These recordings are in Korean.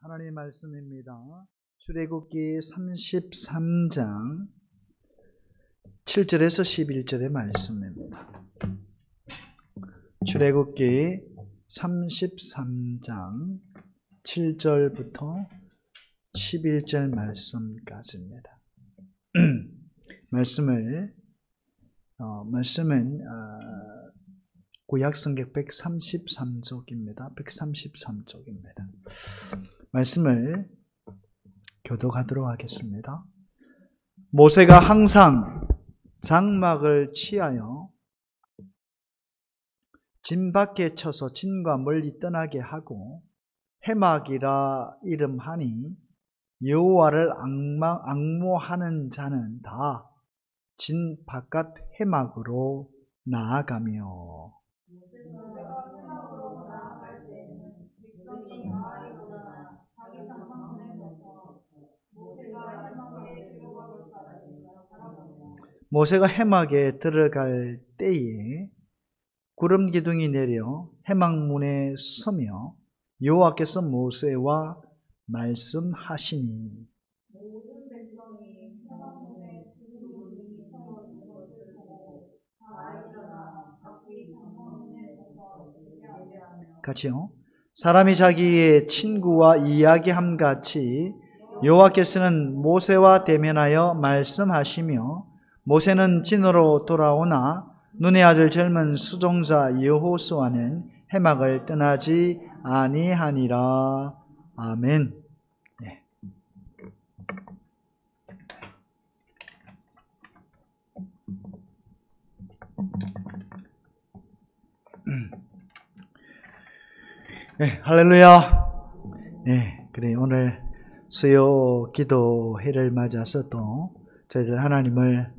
하나님의 말씀입니다. 출애굽기 33장 7절에서 11절의 말씀입니다. 출애굽기 33장 7절부터 11절 말씀까지입니다. 말씀은 구약성경 133쪽입니다. 133쪽입니다. 말씀을 교독하도록 하겠습니다. 모세가 항상 장막을 취하여 진 밖에 쳐서 진과 멀리 떠나게 하고 해막이라 이름하니 여호와를 앙모하는 자는 다 진 바깥 해막으로 나아가며 모세가 해막에 들어갈 때에 구름 기둥이 내려 해막문에 서며 여호와께서 모세와 말씀하시니 모든 백성이 해막문에 구름이 서 있는 것을 보고 다 일어나 각기 장막문에 서서 얘기하며 같이요. 사람이 자기의 친구와 이야기함 같이 여호와께서는 모세와 대면하여 말씀하시며 모세는 진으로 돌아오나 눈의 아들 젊은 수종자 여호수아는 해막을 떠나지 아니하니라. 아멘. 네. 네, 할렐루야. 네, 그래 오늘 수요 기도회를 맞아서 또 저희들 하나님을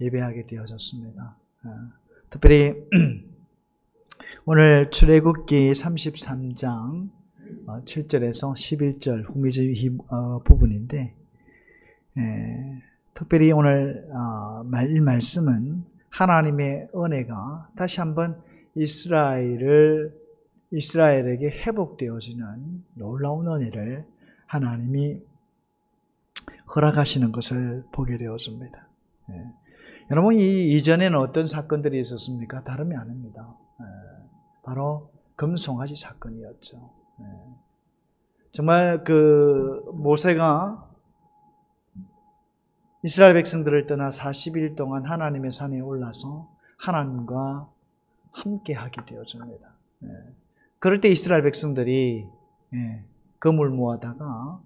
예배하게 되어졌습니다. 특별히 오늘 출애굽기 33장 7절에서 11절 후미지 부분인데 특별히 오늘 말씀은 하나님의 은혜가 다시 한번 이스라엘에게 회복되어지는 놀라운 은혜를 하나님이 허락하시는 것을 보게 되었습니다. 여러분 이전에는 어떤 사건들이 있었습니까? 다름이 아닙니다. 바로 금송아지 사건이었죠. 정말 그 모세가 이스라엘 백성들을 떠나 40일 동안 하나님의 산에 올라서 하나님과 함께 하게 되어집니다. 그럴 때 이스라엘 백성들이 금을 모아다가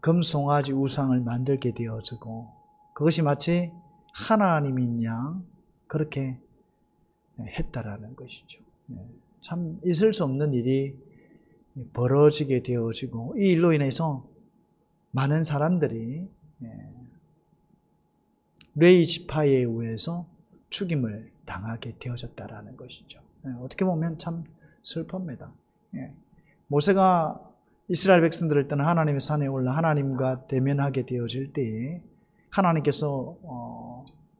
금송아지 우상을 만들게 되어지고 그것이 마치 하나님인 양 그렇게 했다라는 것이죠. 참 있을 수 없는 일이 벌어지게 되어지고 이 일로 인해서 많은 사람들이 레위 지파에 의해서 죽임을 당하게 되어졌다라는 것이죠. 어떻게 보면 참 슬픕니다. 모세가 이스라엘 백성들을 떠나 하나님의 산에 올라 하나님과 대면하게 되어질 때에 하나님께서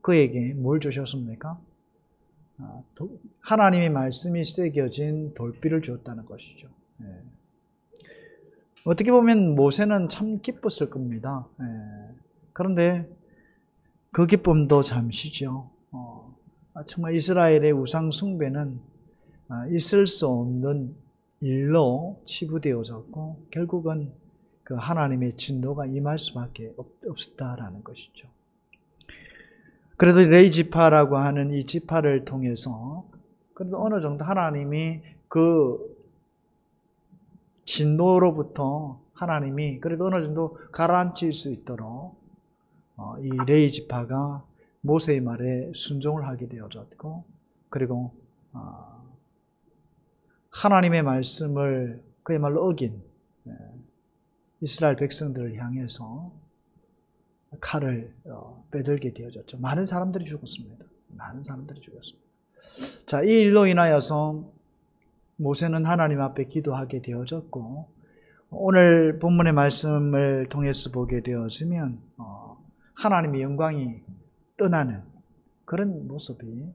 그에게 뭘 주셨습니까? 하나님의 말씀이 새겨진 돌비를 주었다는 것이죠. 어떻게 보면 모세는 참 기뻤을 겁니다. 그런데 그 기쁨도 잠시죠. 정말 이스라엘의 우상 숭배는 있을 수 없는 일로 치부되어졌고 결국은 그 하나님의 진노가 임할 수밖에 없었다라는 것이죠. 그래도 레위 지파라고 하는 이 지파를 통해서 그래도 어느 정도 하나님이 그 진노로부터 하나님이 그래도 어느 정도 가라앉힐 수 있도록 이 레위 지파가 모세의 말에 순종을 하게 되어졌고 그리고 하나님의 말씀을 그야말로 어긴 이스라엘 백성들을 향해서 칼을 빼들게 되어졌죠. 많은 사람들이 죽었습니다. 많은 사람들이 죽었습니다. 자, 이 일로 인하여서 모세는 하나님 앞에 기도하게 되어졌고 오늘 본문의 말씀을 통해서 보게 되어지면 하나님의 영광이 떠나는 그런 모습이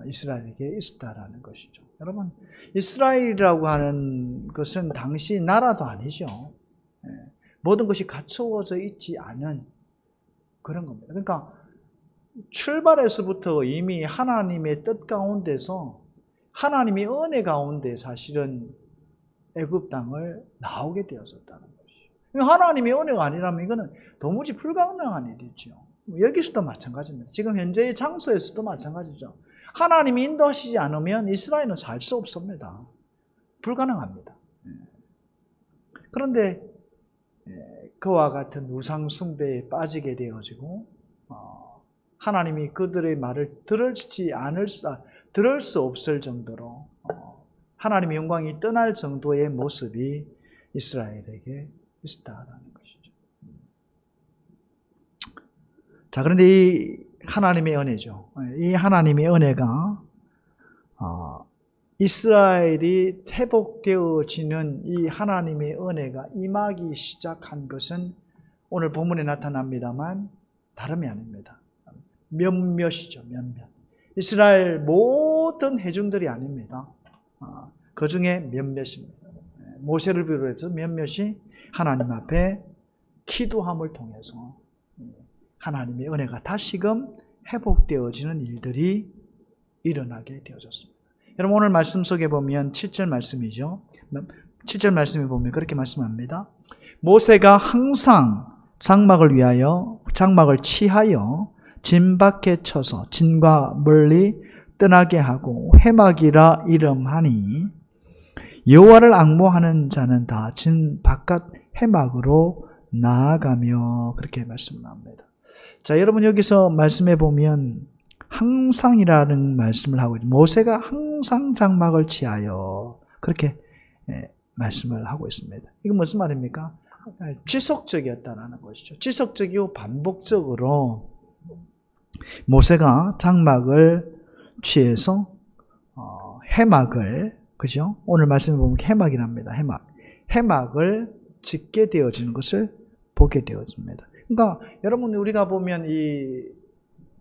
이스라엘에게 있었다라는 것이죠. 여러분, 이스라엘이라고 하는 것은 당시 나라도 아니죠. 모든 것이 갖추어져 있지 않은 그런 겁니다. 그러니까 출발에서부터 이미 하나님의 뜻 가운데서 하나님의 은혜 가운데 사실은 애굽 땅을 나오게 되었었다는 것이죠. 하나님의 은혜가 아니라면 이거는 도무지 불가능한 일이죠. 여기서도 마찬가지입니다. 지금 현재의 장소에서도 마찬가지죠. 하나님이 인도하시지 않으면 이스라엘은 살 수 없습니다. 불가능합니다. 그런데 그와 같은 우상 숭배에 빠지게 되어지고 하나님이 그들의 말을 들을 수 없을 정도로 하나님의 영광이 떠날 정도의 모습이 이스라엘에게 있었다라는 것이죠. 자, 그런데 이 하나님의 은혜죠. 이 하나님의 은혜가 이스라엘이 회복되어지는 이 하나님의 은혜가 임하기 시작한 것은 오늘 본문에 나타납니다만 다름이 아닙니다. 몇몇이죠. 몇몇. 이스라엘 모든 회중들이 아닙니다. 그 중에 몇몇입니다. 모세를 비롯해서 몇몇이 하나님 앞에 기도함을 통해서 하나님의 은혜가 다시금 회복되어지는 일들이 일어나게 되어졌습니다. 여러분, 오늘 말씀 속에 보면 7절 말씀이죠. 7절 말씀에 보면 그렇게 말씀합니다. 모세가 항상 장막을 치하여 진 밖에 쳐서 진과 멀리 떠나게 하고 해막이라 이름하니 여호와를 앙모하는 자는 다 진 바깥 해막으로 나아가며 그렇게 말씀합니다. 자, 여러분 여기서 말씀해 보면 항상이라는 말씀을 하고 있습니다. 모세가 항상 장막을 치하여 그렇게 말씀을 하고 있습니다. 이건 무슨 말입니까? 지속적이었다는 것이죠. 지속적이고 반복적으로 모세가 장막을 취해서 해막을, 그죠? 오늘 말씀해 보면 해막이랍니다. 해막을 짓게 되어지는 것을 보게 되어집니다. 그러니까 여러분, 우리가 보면 이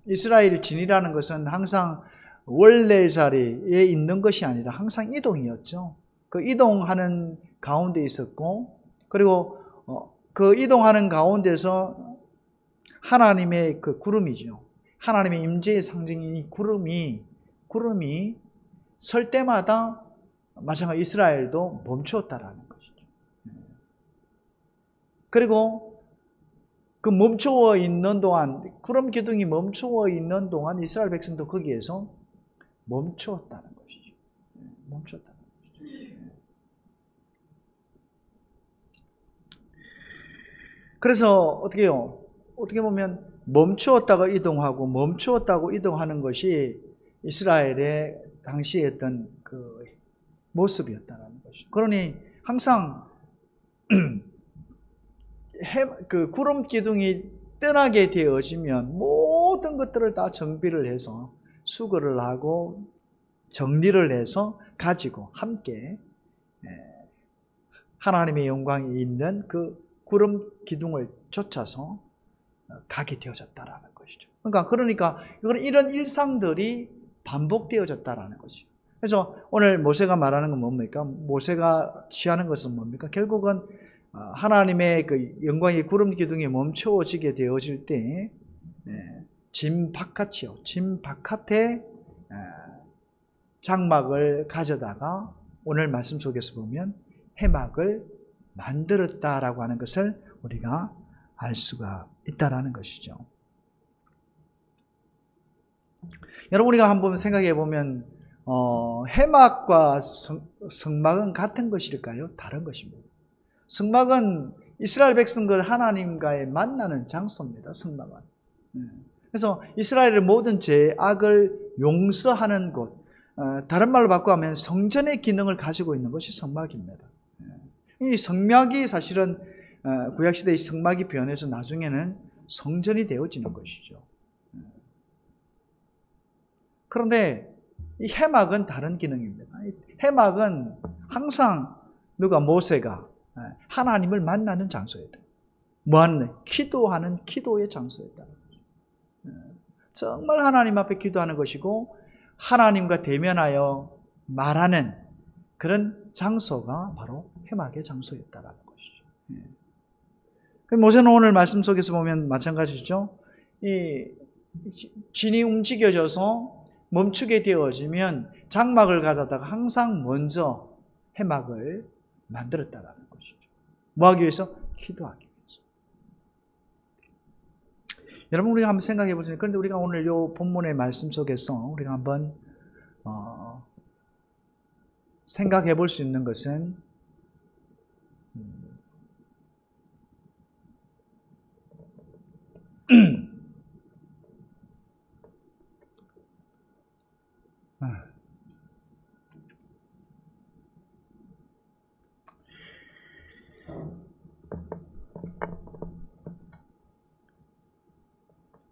이스라엘 진이라는 것은 항상 원래 자리에 있는 것이 아니라 항상 이동이었죠. 그 이동하는 가운데 있었고, 그리고 그 이동하는 가운데서 하나님의 그 구름이죠. 하나님의 임재의 상징인 이 구름이 설 때마다 마찬가지로 이스라엘도 멈추었다라는 것이죠. 그리고 그 멈추어 있는 동안, 구름 기둥이 멈추어 있는 동안 이스라엘 백성도 거기에서 멈추었다는 것이죠. 멈추었다는 것이죠. 그래서 어떻게 보면 멈추었다가 이동하고 멈추었다고 이동하는 것이 이스라엘의 당시에 했던 그 모습이었다는 것이죠. 그러니 항상 그 구름 기둥이 떠나게 되어지면 모든 것들을 다 정비를 해서 수거를 하고 정리를 해서 가지고 함께 하나님의 영광이 있는 그 구름 기둥을 쫓아서 가게 되어졌다라는 것이죠. 그러니까 이런 일상들이 반복되어졌다라는 것이죠. 그래서 오늘 모세가 말하는 건 뭡니까? 모세가 취하는 것은 뭡니까? 결국은 하나님의 그 영광의 구름 기둥이 멈추어지게 되어질 때 진 바깥이요. 진 바깥에 장막을 가져다가 오늘 말씀 속에서 보면 해막을 만들었다라고 하는 것을 우리가 알 수가 있다라는 것이죠. 여러분, 우리가 한번 생각해 보면 해막과 성막은 같은 것일까요? 다른 것입니다. 성막은 이스라엘 백성들 하나님과의 만나는 장소입니다. 성막은. 그래서 이스라엘의 모든 죄악을 용서하는 곳, 다른 말로 바꾸면 성전의 기능을 가지고 있는 것이 성막입니다. 이 성막이 사실은 구약시대의 성막이 변해서 나중에는 성전이 되어지는 것이죠. 그런데 이 해막은 다른 기능입니다. 해막은 항상 모세가 하나님을 만나는 장소였다. 기도하는 기도의 장소였다. 정말 하나님 앞에 기도하는 것이고 하나님과 대면하여 말하는 그런 장소가 바로 해막의 장소였다라는 것이죠. 모세는 오늘 말씀 속에서 보면 마찬가지죠. 이 진이 움직여져서 멈추게 되어지면 장막을 가져다가 항상 먼저 해막을 만들었다라는 것이죠. 뭐 하기 위해서? 기도하기 위해서. 여러분, 우리가 한번 생각해 보세요. 그런데 우리가 오늘 이 본문의 말씀 속에서 우리가 한번 생각해 볼 수 있는 것은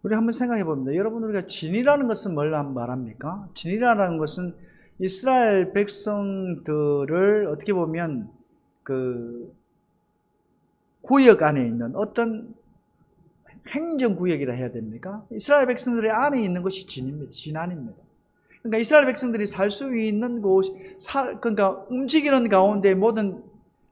우리 한번 생각해 봅니다. 여러분, 우리가 진이라는 것은 뭘 말합니까? 진이라는 것은 이스라엘 백성들을 어떻게 보면 그 구역 안에 있는 어떤 행정구역이라 해야 됩니까? 이스라엘 백성들의 안에 있는 것이 진입니다. 진안입니다. 그러니까 이스라엘 백성들이 살 수 있는 곳, 그러니까 움직이는 가운데 모든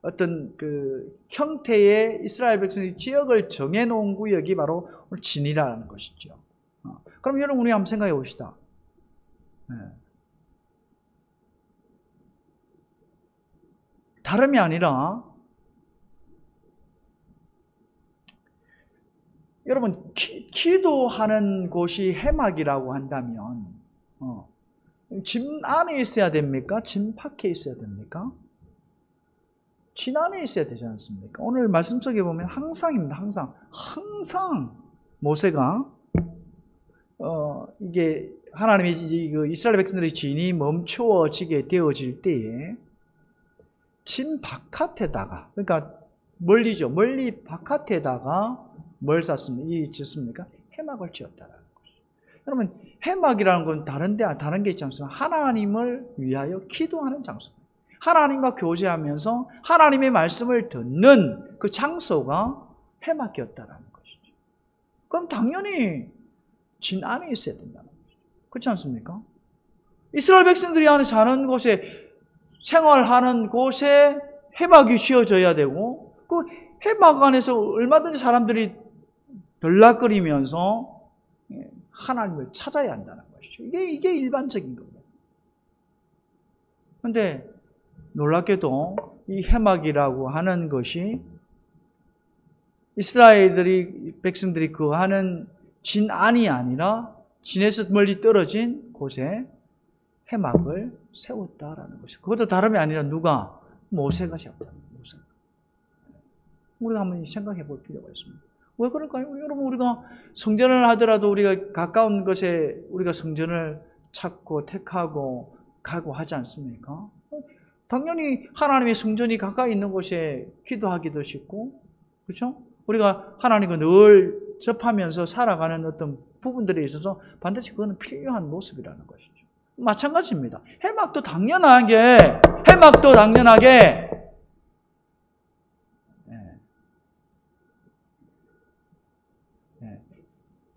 어떤 그 형태의 이스라엘 백성의 지역을 정해놓은 구역이 바로 진이라는 것이죠. 그럼 여러분, 우리 한번 생각해 봅시다. 다름이 아니라 여러분, 기도하는 곳이 해막이라고 한다면 진 안에 있어야 됩니까? 진 밖에 있어야 됩니까? 진 안에 있어야 되지 않습니까? 오늘 말씀 속에 보면 항상입니다. 항상 모세가 이게 하나님이 이스라엘 백성들의 진이 멈추어지게 되어질 때에 진 바깥에다가, 그러니까 멀리죠. 멀리 바깥에다가 뭘 짓습니까? 해막을 지었다라는 것이죠. 여러분, 해막이라는 건 다른 게 있지 않습니까? 하나님을 위하여 기도하는 장소입니다. 하나님과 교제하면서 하나님의 말씀을 듣는 그 장소가 해막이었다라는 것이죠. 그럼 당연히 진 안에 있어야 된다는 거죠. 그렇지 않습니까? 이스라엘 백성들이 안에 사는 곳에, 생활하는 곳에 해막이 씌워져야 되고, 그 해막 안에서 얼마든지 사람들이 들락거리면서 하나님을 찾아야 한다는 것이죠. 이게 일반적인 겁니다. 그런데 놀랍게도 이 해막이라고 하는 것이 이스라엘들이, 백성들이 그 하는 진 안이 아니라 진에서 멀리 떨어진 곳에 해막을 세웠다라는 것이죠. 그것도 다름이 아니라 누가? 모세가 세웠다는 거예요. 모세가. 우리가 한번 생각해 볼 필요가 있습니다. 왜 그럴까요? 여러분, 우리가 성전을 하더라도 우리가 가까운 곳에 우리가 성전을 찾고 택하고 가고 하지 않습니까? 당연히 하나님의 성전이 가까이 있는 곳에 기도하기도 쉽고, 그렇죠? 우리가 하나님과 늘 접하면서 살아가는 어떤 부분들에 있어서 반드시 그거는 필요한 모습이라는 것이죠. 마찬가지입니다. 해막도 당연하게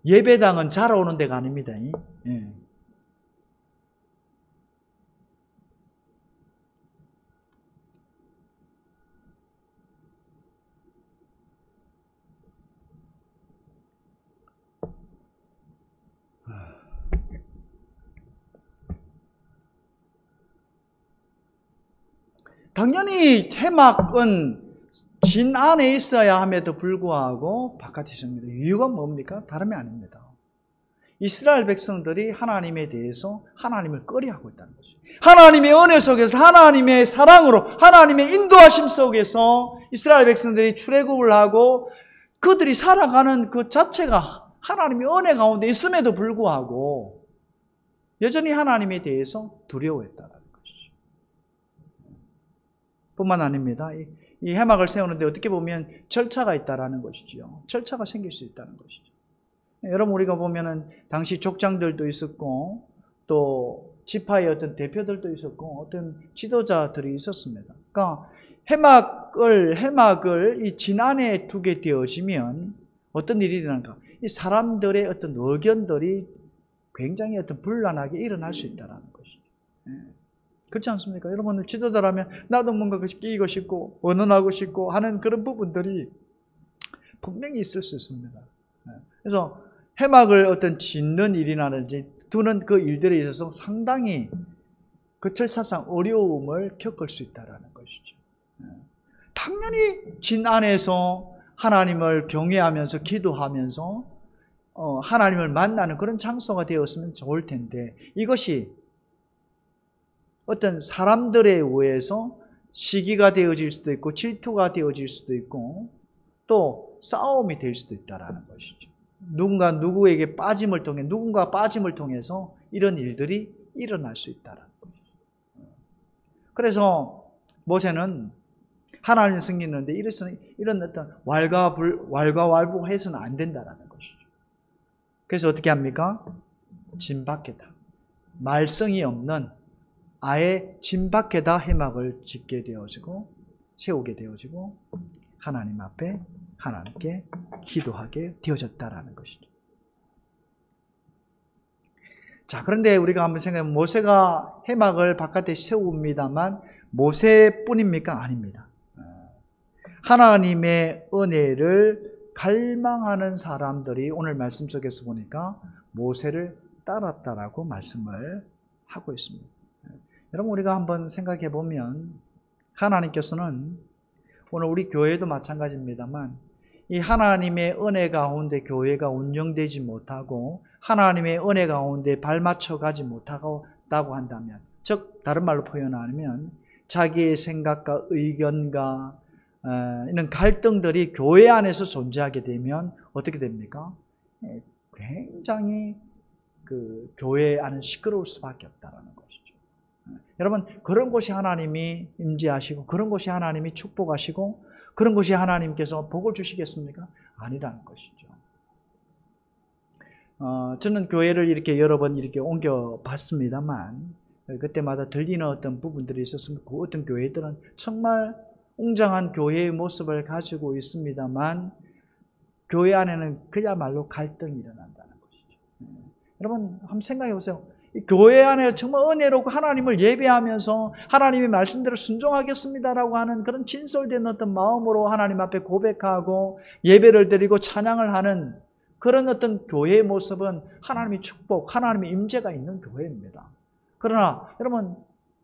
예배당은 자라오는 데가 아닙니다. 당연히 해막은 진 안에 있어야 함에도 불구하고 바깥에 있습니다. 이유가 뭡니까? 다름이 아닙니다. 이스라엘 백성들이 하나님에 대해서 하나님을 꺼려하고 있다는 것이죠. 하나님의 은혜 속에서, 하나님의 사랑으로, 하나님의 인도하심 속에서 이스라엘 백성들이 출애굽을 하고 그들이 살아가는 그 자체가 하나님의 은혜 가운데 있음에도 불구하고 여전히 하나님에 대해서 두려워했다는 것이죠. 뿐만 아닙니다. 이 해막을 세우는데 어떻게 보면 절차가 있다라는 것이죠. 절차가 생길 수 있다는 것이죠. 여러분, 우리가 보면은 당시 족장들도 있었고 또 지파의 어떤 대표들도 있었고 어떤 지도자들이 있었습니다. 그러니까 해막을 이 진 안에 두게 되어지면 어떤 일이 일어날까? 이 사람들의 어떤 의견들이 굉장히 어떤 분란하게 일어날 수 있다는 것이죠. 그렇지 않습니까? 여러분, 지도자라면 나도 뭔가 끼고 싶고 원원하고 싶고 하는 그런 부분들이 분명히 있을 수 있습니다. 그래서 해막을 어떤 짓는 일이라든지 두는 그 일들에 있어서 상당히 그 절차상 어려움을 겪을 수 있다는 것이죠. 당연히 진 안에서 하나님을 경외하면서 기도하면서 하나님을 만나는 그런 장소가 되었으면 좋을 텐데, 이것이 어떤 사람들에 의해서 시기가 되어질 수도 있고 질투가 되어질 수도 있고 또 싸움이 될 수도 있다는 것이죠. 누군가 누구에게 빠짐을 통해, 누군가 빠짐을 통해서 이런 일들이 일어날 수 있다는 것이죠. 그래서 모세는 하나님을 섬기는데 이런 어떤 왈가왈부해서는 안 된다는 것이죠. 그래서 어떻게 합니까? 진 밖에다, 말썽이 없는 아예 진 밖에다 해막을 짓게 되어지고 세우게 되어지고 하나님 앞에 하나님께 기도하게 되어졌다라는 것이죠. 자, 그런데 우리가 한번 생각해보면 모세가 해막을 바깥에 세웁니다만 모세뿐입니까? 아닙니다. 하나님의 은혜를 갈망하는 사람들이 오늘 말씀 속에서 보니까 모세를 따랐다라고 말씀을 하고 있습니다. 여러분, 우리가 한번 생각해 보면 하나님께서는 오늘 우리 교회도 마찬가지입니다만 이 하나님의 은혜 가운데 교회가 운영되지 못하고 하나님의 은혜 가운데 발맞춰 가지 못하다고 한다면, 즉 다른 말로 표현하면 자기의 생각과 의견과 이런 갈등들이 교회 안에서 존재하게 되면 어떻게 됩니까? 굉장히 그 교회 안은 시끄러울 수밖에 없다는 것이죠. 여러분, 그런 곳이 하나님이 임재하시고 그런 곳이 하나님이 축복하시고 그런 곳이 하나님께서 복을 주시겠습니까? 아니라는 것이죠. 저는 교회를 이렇게 여러 번 이렇게 옮겨 봤습니다만 그때마다 들리는 어떤 부분들이 있었으면 그 어떤 교회들은 정말 웅장한 교회의 모습을 가지고 있습니다만 교회 안에는 그야말로 갈등이 일어난다는 것이죠. 여러분, 한번 생각해 보세요. 이 교회 안에 정말 은혜롭고 하나님을 예배하면서 하나님의 말씀대로 순종하겠습니다라고 하는 그런 진솔된 어떤 마음으로 하나님 앞에 고백하고 예배를 드리고 찬양을 하는 그런 어떤 교회의 모습은 하나님의 축복, 하나님의 임재가 있는 교회입니다. 그러나 여러분,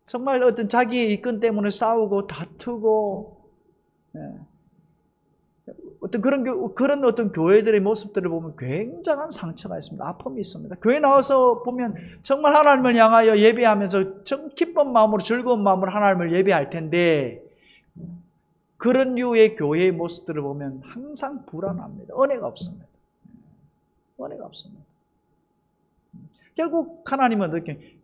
정말 어떤 자기의 이권 때문에 싸우고 다투고 어떤 그런 어떤 교회들의 모습들을 보면 굉장한 상처가 있습니다. 아픔이 있습니다. 교회 나와서 보면 정말 하나님을 향하여 예배하면서 정 기쁜 마음으로 즐거운 마음으로 하나님을 예배할 텐데 그런 류의 교회의 모습들을 보면 항상 불안합니다. 은혜가 없습니다. 은혜가 없습니다. 결국 하나님은 이렇게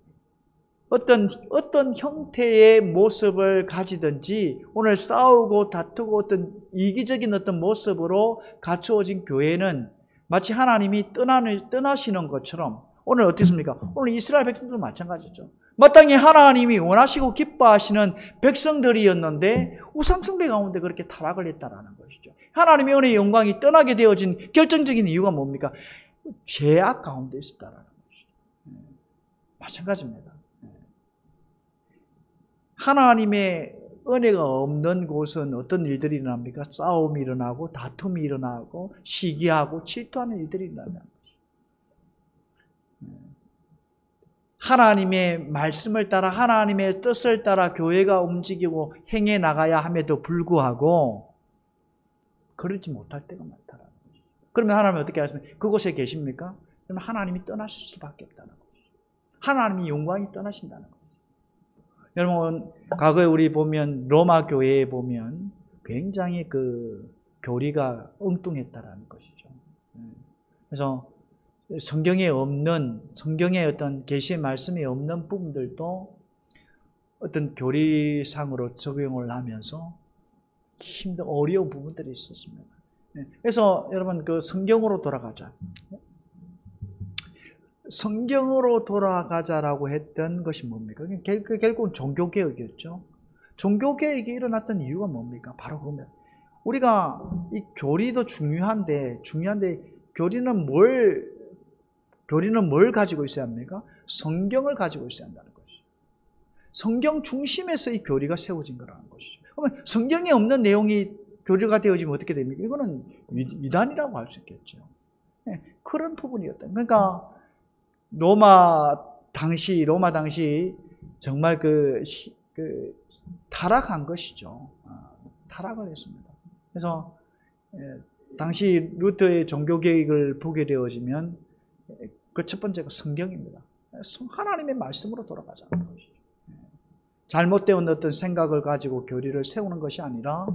어떤 형태의 모습을 가지든지 오늘 싸우고 다투고 어떤 이기적인 어떤 모습으로 갖추어진 교회는 마치 하나님이 떠나시는 것처럼 오늘 어떻습니까? 오늘 이스라엘 백성들도 마찬가지죠. 마땅히 하나님이 원하시고 기뻐하시는 백성들이었는데 우상숭배 가운데 그렇게 타락을 했다라는 것이죠. 하나님의 은혜의 영광이 떠나게 되어진 결정적인 이유가 뭡니까? 죄악 가운데 있었다라는 것이죠. 마찬가지입니다. 하나님의 은혜가 없는 곳은 어떤 일들이 일어납니까? 싸움이 일어나고 다툼이 일어나고 시기하고 질투하는 일들이 일어납니다. 하나님의 말씀을 따라 하나님의 뜻을 따라 교회가 움직이고 행해 나가야 함에도 불구하고 그러지 못할 때가 많다라는 거죠. 그러면 하나님이 어떻게 하십니까? 그곳에 계십니까? 그러면 하나님이 떠나실 수밖에 없다는 거죠. 하나님이 영광이 떠나신다는 거죠. 여러분, 과거에 우리 보면 로마 교회에 보면 굉장히 그 교리가 엉뚱했다라는 것이죠. 그래서 성경의 어떤 계시의 말씀이 없는 부분들도 어떤 교리상으로 적용을 하면서 힘든 어려운 부분들이 있었습니다. 그래서 여러분, 그 성경으로 돌아가자. 성경으로 돌아가자라고 했던 것이 뭡니까? 결국은 종교개혁이었죠. 종교개혁이 일어났던 이유가 뭡니까? 바로 그겁니다. 우리가 이 교리도 중요한데 교리는 뭘 가지고 있어야 합니까? 성경을 가지고 있어야 한다는 것이죠. 성경 중심에서 이 교리가 세워진 거라는 것이죠. 그러면 성경에 없는 내용이 교리가 되어지면 어떻게 됩니까? 이거는 이단이라고 할 수 있겠죠. 네, 그런 부분이었다. 그러니까 로마 당시 정말 타락한 것이죠. 타락을 했습니다. 그래서 당시 루터의 종교 계획을 보게 되어지면 그 첫 번째가 성경입니다. 하나님의 말씀으로 돌아가자는 것이죠. 잘못된 어떤 생각을 가지고 교리를 세우는 것이 아니라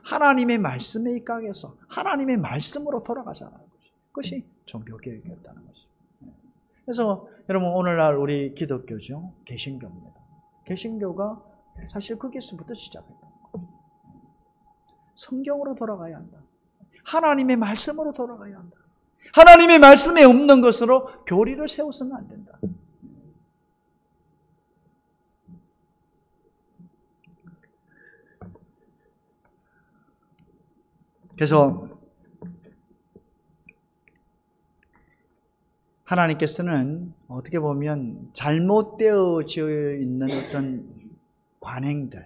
하나님의 말씀에 입각해서 하나님의 말씀으로 돌아가자는 것이. 그것이 종교 계획이었다는 것이죠. 그래서 여러분 오늘날 우리 기독교죠. 개신교입니다. 개신교가 사실 거기서부터 시작했다. 성경으로 돌아가야 한다. 하나님의 말씀으로 돌아가야 한다. 하나님의 말씀에 없는 것으로 교리를 세워서는 안 된다. 그래서 하나님께서는 어떻게 보면 잘못되어져 있는 어떤 관행들,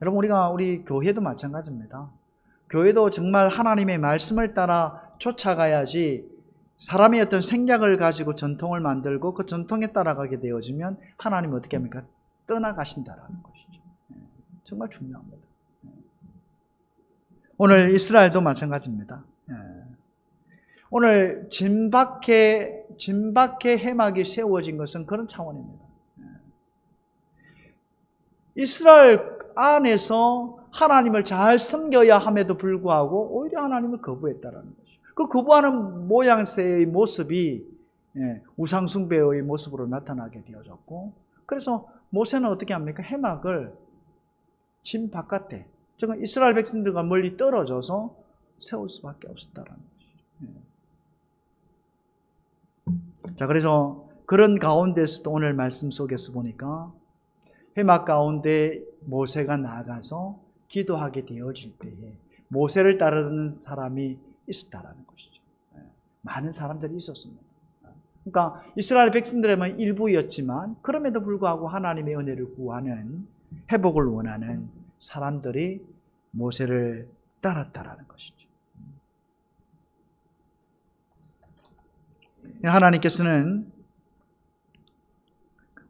여러분 우리 교회도 마찬가지입니다. 교회도 정말 하나님의 말씀을 따라 쫓아가야지 사람의 어떤 생각을 가지고 전통을 만들고 그 전통에 따라가게 되어지면 하나님은 어떻게 합니까? 떠나가신다라는 것이죠. 정말 중요합니다. 오늘 이스라엘도 마찬가지입니다. 오늘 진박해 해막이 세워진 것은 그런 차원입니다. 이스라엘 안에서 하나님을 잘 섬겨야 함에도 불구하고 오히려 하나님을 거부했다라는 것이죠. 그 거부하는 모양새의 모습이 우상숭배의 모습으로 나타나게 되어졌고, 그래서 모세는 어떻게 합니까? 해막을 진 바깥에, 즉 이스라엘 백성들과 멀리 떨어져서 세울 수밖에 없었다라는 것이죠. 자, 그래서 그런 가운데서도 오늘 말씀 속에서 보니까 해막 가운데 모세가 나아가서 기도하게 되어질 때에 모세를 따르는 사람이 있었다라는 것이죠. 많은 사람들이 있었습니다. 그러니까 이스라엘 백성들에만 일부였지만 그럼에도 불구하고 하나님의 은혜를 구하는, 회복을 원하는 사람들이 모세를 따랐다라는 것이죠. 하나님께서는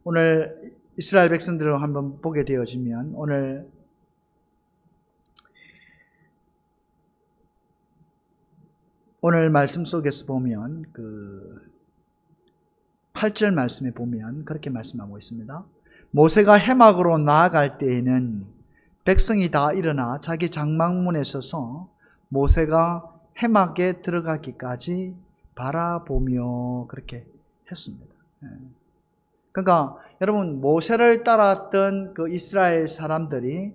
오늘 이스라엘 백성들을 한번 보게 되어지면 오늘 말씀 속에서 보면 8절 말씀에 보면 그렇게 말씀하고 있습니다. 모세가 해막으로 나아갈 때에는 백성이 다 일어나 자기 장막문에 서서 모세가 해막에 들어가기까지 바라보며 그렇게 했습니다. 그러니까 여러분, 모세를 따랐던 그 이스라엘 사람들이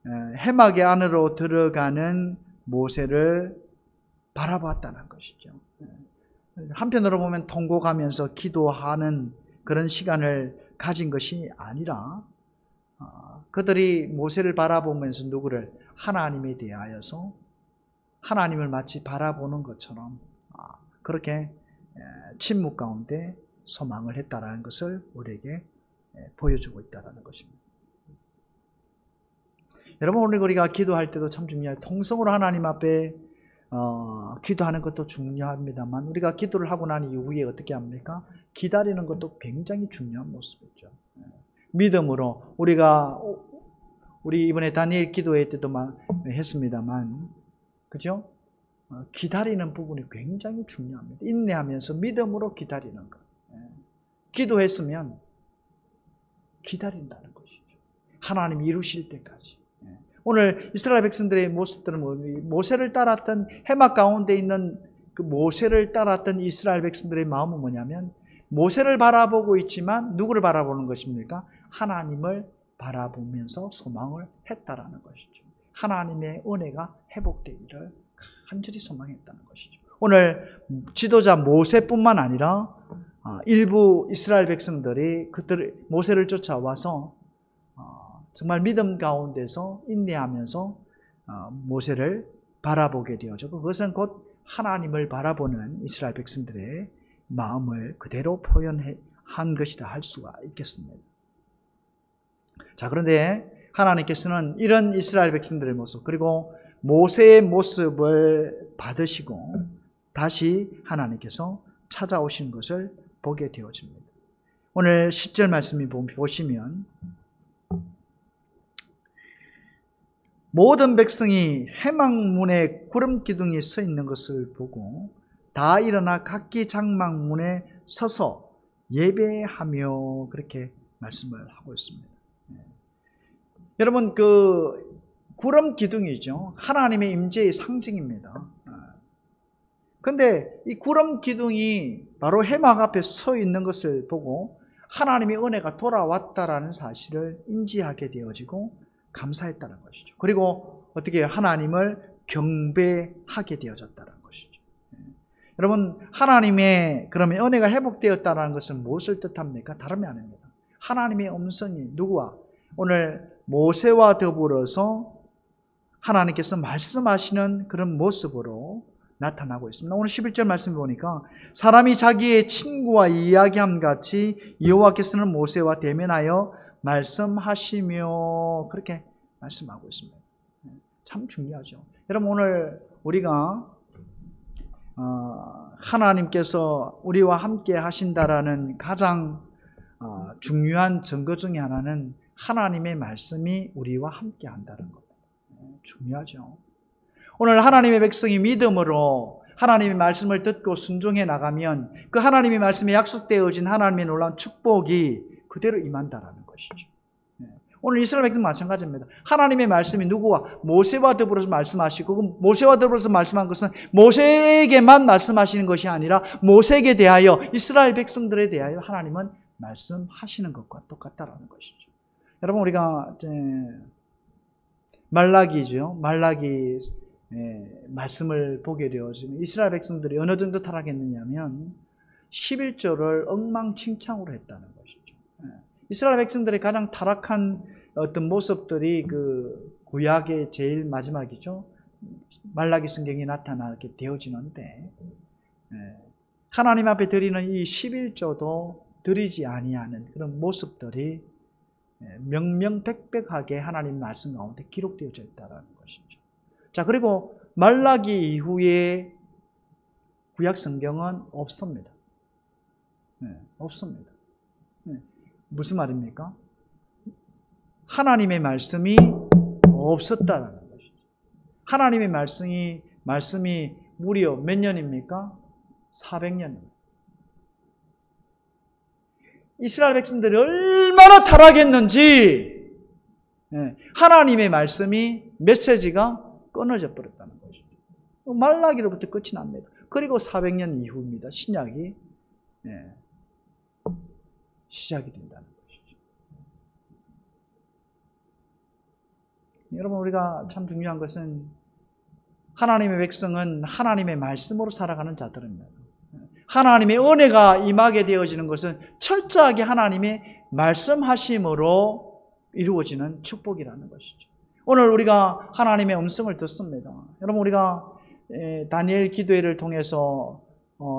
해막의 안으로 들어가는 모세를 바라봤다는 것이죠. 한편으로 보면 통곡하면서 기도하는 그런 시간을 가진 것이 아니라 그들이 모세를 바라보면서 누구를? 하나님에 대하여서 하나님을 마치 바라보는 것처럼 그렇게 침묵 가운데 소망을 했다라는 것을 우리에게 보여주고 있다는 것입니다. 여러분, 오늘 우리가 기도할 때도 참 중요해요. 통성으로 하나님 앞에 기도하는 것도 중요합니다만 우리가 기도를 하고 난 이후에 어떻게 합니까? 기다리는 것도 굉장히 중요한 모습이죠. 믿음으로 우리 이번에 다니엘 기도회 때도 했습니다만, 그죠? 기다리는 부분이 굉장히 중요합니다. 인내하면서 믿음으로 기다리는 것. 기도했으면 기다린다는 것이죠. 하나님이 이루실 때까지. 오늘 이스라엘 백성들의 모습들은 모세를 따랐던, 해막 가운데 있는 그 모세를 따랐던 이스라엘 백성들의 마음은 뭐냐면 모세를 바라보고 있지만 누구를 바라보는 것입니까? 하나님을 바라보면서 소망을 했다라는 것이죠. 하나님의 은혜가 회복되기를 간절히 소망했다는 것이죠. 오늘 지도자 모세뿐만 아니라 일부 이스라엘 백성들이 모세를 쫓아와서 정말 믿음 가운데서 인내하면서 모세를 바라보게 되어져. 그것은 곧 하나님을 바라보는 이스라엘 백성들의 마음을 그대로 표현한 것이다 할 수가 있겠습니다. 자, 그런데 하나님께서는 이런 이스라엘 백성들의 모습, 그리고 모세의 모습을 받으시고 다시 하나님께서 찾아오신 것을 보게 되어집니다. 오늘 10절 말씀을 보시면 모든 백성이 해막문에 구름 기둥이 서 있는 것을 보고 다 일어나 각기 장막문에 서서 예배하며 그렇게 말씀을 하고 있습니다. 여러분, 그 구름 기둥이죠. 하나님의 임재의 상징입니다. 그런데 이 구름 기둥이 바로 해막 앞에 서 있는 것을 보고 하나님의 은혜가 돌아왔다라는 사실을 인지하게 되어지고 감사했다는 것이죠. 그리고 어떻게 하나님을 경배하게 되어졌다는 것이죠. 여러분, 하나님의 그러면 은혜가 회복되었다는 것은 무엇을 뜻합니까? 다름이 아닙니다. 하나님의 음성이 누구와? 오늘 모세와 더불어서 하나님께서 말씀하시는 그런 모습으로 나타나고 있습니다. 오늘 11절 말씀을 보니까 사람이 자기의 친구와 이야기함 같이 여호와께서는 모세와 대면하여 말씀하시며 그렇게 말씀하고 있습니다. 참 중요하죠. 여러분, 오늘 우리가 하나님께서 우리와 함께 하신다라는 가장 중요한 증거 중에 하나는 하나님의 말씀이 우리와 함께 한다는 겁니다. 중요하죠. 오늘 하나님의 백성이 믿음으로 하나님의 말씀을 듣고 순종해 나가면 그 하나님의 말씀에 약속되어진 하나님의 놀라운 축복이 그대로 임한다라는 것이죠. 오늘 이스라엘 백성 마찬가지입니다. 하나님의 말씀이 누구와? 모세와 더불어서 말씀하시고, 그 모세와 더불어서 말씀한 것은 모세에게만 말씀하시는 것이 아니라 모세에게 대하여 이스라엘 백성들에 대하여 하나님은 말씀하시는 것과 똑같다라는 것이죠. 여러분, 우리가 말라기죠. 말라기 말씀을 보게 되어지면 이스라엘 백성들이 어느 정도 타락했느냐면 11조를 엉망진창으로 했다는 것이죠. 이스라엘 백성들의 가장 타락한 어떤 모습들이 그 구약의 제일 마지막이죠. 말라기 성경에 나타나게 되어지는데 하나님 앞에 드리는 이 11조도 드리지 아니하는 그런 모습들이 명명백백하게 하나님 말씀 가운데 기록되어져 있다는 것이죠. 자, 그리고 말라기 이후에 구약 성경은 없습니다. 없습니다. 무슨 말입니까? 하나님의 말씀이 없었다는 것이죠. 하나님의 말씀이 무려 몇 년입니까? 400년입니다. 이스라엘 백성들이 얼마나 타락했는지 하나님의 말씀이 메시지가 끊어져 버렸다는 것이죠. 말라기로부터 끝이 납니다. 그리고 400년 이후입니다. 신약이 시작이 된다는 것이죠. 여러분, 우리가 참 중요한 것은 하나님의 백성은 하나님의 말씀으로 살아가는 자들입니다. 하나님의 은혜가 임하게 되어지는 것은 철저하게 하나님의 말씀하심으로 이루어지는 축복이라는 것이죠. 오늘 우리가 하나님의 음성을 듣습니다. 여러분, 우리가 다니엘 기도회를 통해서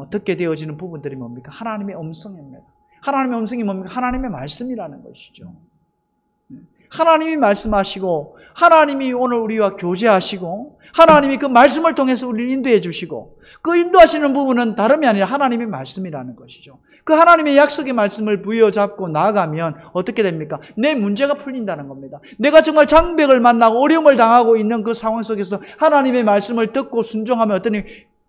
듣게 되어지는 부분들이 뭡니까? 하나님의 음성입니다. 하나님의 음성이 뭡니까? 하나님의 말씀이라는 것이죠. 하나님이 말씀하시고 하나님이 오늘 우리와 교제하시고 하나님이 그 말씀을 통해서 우리를 인도해 주시고 그 인도하시는 부분은 다름이 아니라 하나님의 말씀이라는 것이죠. 그 하나님의 약속의 말씀을 부여잡고 나아가면 어떻게 됩니까? 내 문제가 풀린다는 겁니다. 내가 정말 장벽을 만나고 어려움을 당하고 있는 그 상황 속에서 하나님의 말씀을 듣고 순종하면 어떠니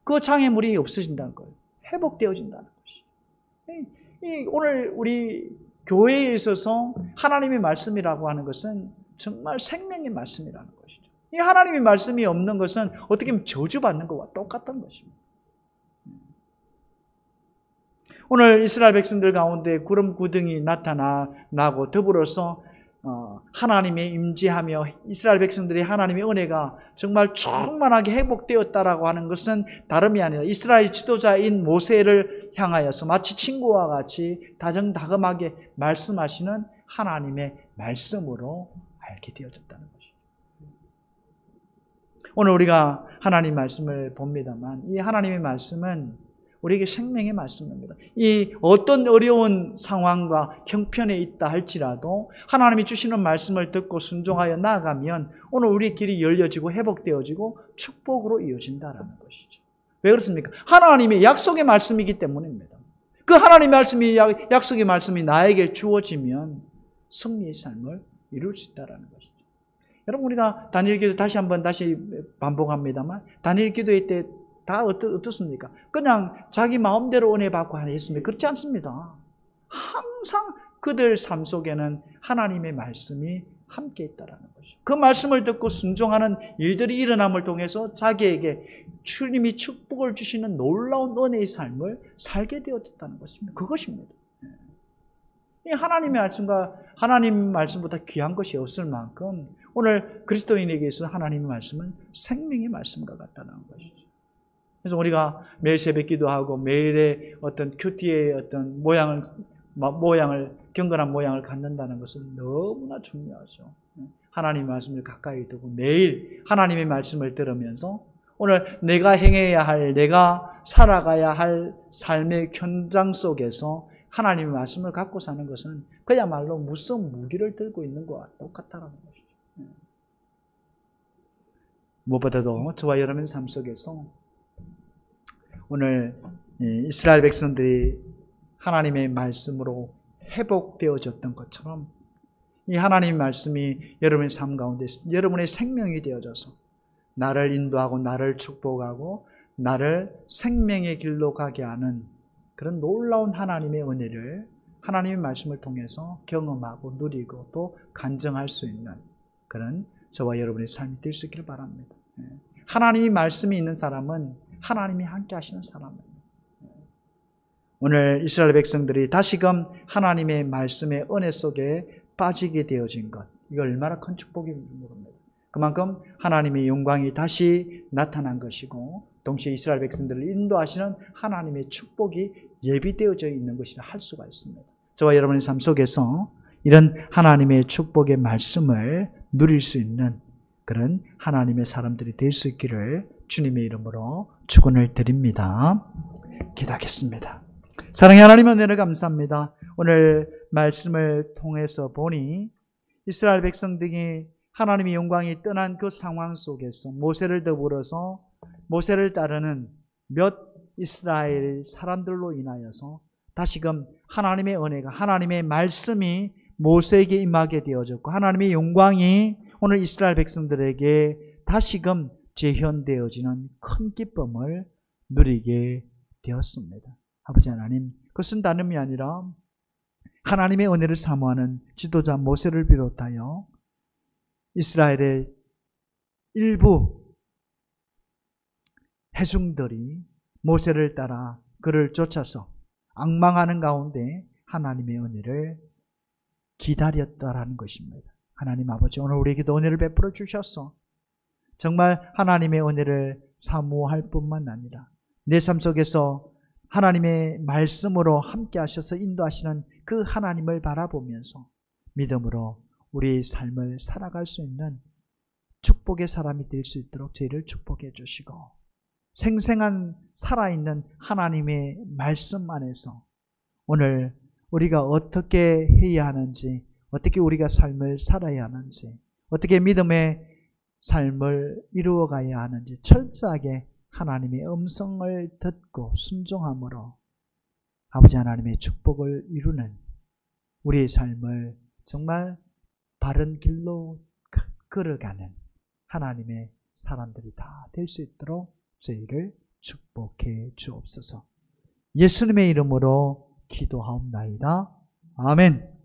그 장애물이 없어진다는 거예요. 회복되어진다는 것이죠. 오늘 우리 교회에 있어서 하나님의 말씀이라고 하는 것은 정말 생명의 말씀이라는 것이죠. 이 하나님의 말씀이 없는 것은 어떻게 보면 저주받는 것과 똑같은 것입니다. 오늘 이스라엘 백성들 가운데 구름 구덩이 나타나고 더불어서 하나님의 임재하며 이스라엘 백성들의 하나님의 은혜가 정말 충만하게 회복되었다라고 하는 것은 다름이 아니라 이스라엘 지도자인 모세를 향하여서 마치 친구와 같이 다정다감하게 말씀하시는 하나님의 말씀으로 알게 되어졌다는 것이죠. 오늘 우리가 하나님 말씀을 봅니다만 이 하나님의 말씀은 우리에게 생명의 말씀입니다. 이 어떤 어려운 상황과 형편에 있다 할지라도 하나님이 주시는 말씀을 듣고 순종하여 나아가면 오늘 우리 길이 열려지고 회복되어지고 축복으로 이어진다라는 것이죠. 왜 그렇습니까? 하나님의 약속의 말씀이기 때문입니다. 그 하나님의 말씀이, 약속의 말씀이 나에게 주어지면 승리의 삶을 이룰 수 있다는 것이죠. 여러분, 우리가 다니엘 기도 다시 반복합니다만, 다니엘 기도회 때 다 어떻습니까? 그냥 자기 마음대로 은혜 받고 했습니까? 그렇지 않습니다. 항상 그들 삶 속에는 하나님의 말씀이 함께 있다는 것이죠. 그 말씀을 듣고 순종하는 일들이 일어남을 통해서 자기에게 주님이 축복을 주시는 놀라운 은혜의 삶을 살게 되었다는 것입니다. 그것입니다. 이 하나님의 말씀과 하나님 말씀보다 귀한 것이 없을 만큼 오늘 그리스도인에게서 하나님의 말씀은 생명의 말씀과 같다는 것이죠. 그래서 우리가 매일 새벽 기도하고 매일의 어떤 큐티의 어떤 경건한 모양을 갖는다는 것은 너무나 중요하죠. 하나님의 말씀을 가까이 두고 매일 하나님의 말씀을 들으면서 오늘 내가 행해야 할, 내가 살아가야 할 삶의 현장 속에서 하나님의 말씀을 갖고 사는 것은 그야말로 무서운 무기를 들고 있는 것과 똑같다는 것이죠. 무엇보다도 저와 여러분의 삶 속에서 오늘 이스라엘 백성들이 하나님의 말씀으로 회복되어졌던 것처럼 이 하나님의 말씀이 여러분의 삶 가운데 여러분의 생명이 되어져서 나를 인도하고 나를 축복하고 나를 생명의 길로 가게 하는 그런 놀라운 하나님의 은혜를 하나님의 말씀을 통해서 경험하고 누리고 또 간증할 수 있는 그런 저와 여러분의 삶이 될 수 있기를 바랍니다. 하나님의 말씀이 있는 사람은 하나님이 함께 하시는 사람입니다. 오늘 이스라엘 백성들이 다시금 하나님의 말씀의 은혜 속에 빠지게 되어진 것, 이거 얼마나 큰 축복인지 모릅니다. 그만큼 하나님의 영광이 다시 나타난 것이고 동시에 이스라엘 백성들을 인도하시는 하나님의 축복이 예비되어져 있는 것이라 할 수가 있습니다. 저와 여러분의 삶 속에서 이런 하나님의 축복의 말씀을 누릴 수 있는 그런 하나님의 사람들이 될 수 있기를 주님의 이름으로 축원을 드립니다. 기도하겠습니다. 사랑의 하나님, 은혜를 감사합니다. 오늘 말씀을 통해서 보니 이스라엘 백성들이 하나님의 영광이 떠난 그 상황 속에서 모세를 더불어서 모세를 따르는 몇 이스라엘 사람들로 인하여서 다시금 하나님의 은혜가, 하나님의 말씀이 모세에게 임하게 되어졌고 하나님의 영광이 오늘 이스라엘 백성들에게 다시금 재현되어지는 큰 기쁨을 누리게 되었습니다. 아버지 하나님, 그것은 다름이 아니라 하나님의 은혜를 사모하는 지도자 모세를 비롯하여 이스라엘의 일부 회중들이 모세를 따라 그를 쫓아서 앙망하는 가운데 하나님의 은혜를 기다렸다라는 것입니다. 하나님 아버지, 오늘 우리에게도 은혜를 베풀어 주셔서 정말 하나님의 은혜를 사모할 뿐만 아니라 내 삶 속에서 하나님의 말씀으로 함께 하셔서 인도하시는 그 하나님을 바라보면서 믿음으로 우리의 삶을 살아갈 수 있는 축복의 사람이 될 수 있도록 저희를 축복해 주시고 생생한 살아있는 하나님의 말씀 안에서 오늘 우리가 어떻게 해야 하는지, 어떻게 우리가 삶을 살아야 하는지, 어떻게 믿음의 삶을 이루어가야 하는지 철저하게 하나님의 음성을 듣고 순종함으로 아버지 하나님의 축복을 이루는 우리의 삶을 정말 바른 길로 걸어가는 하나님의 사람들이 다 될 수 있도록 저희를 축복해 주옵소서. 예수님의 이름으로 기도하옵나이다. 아멘.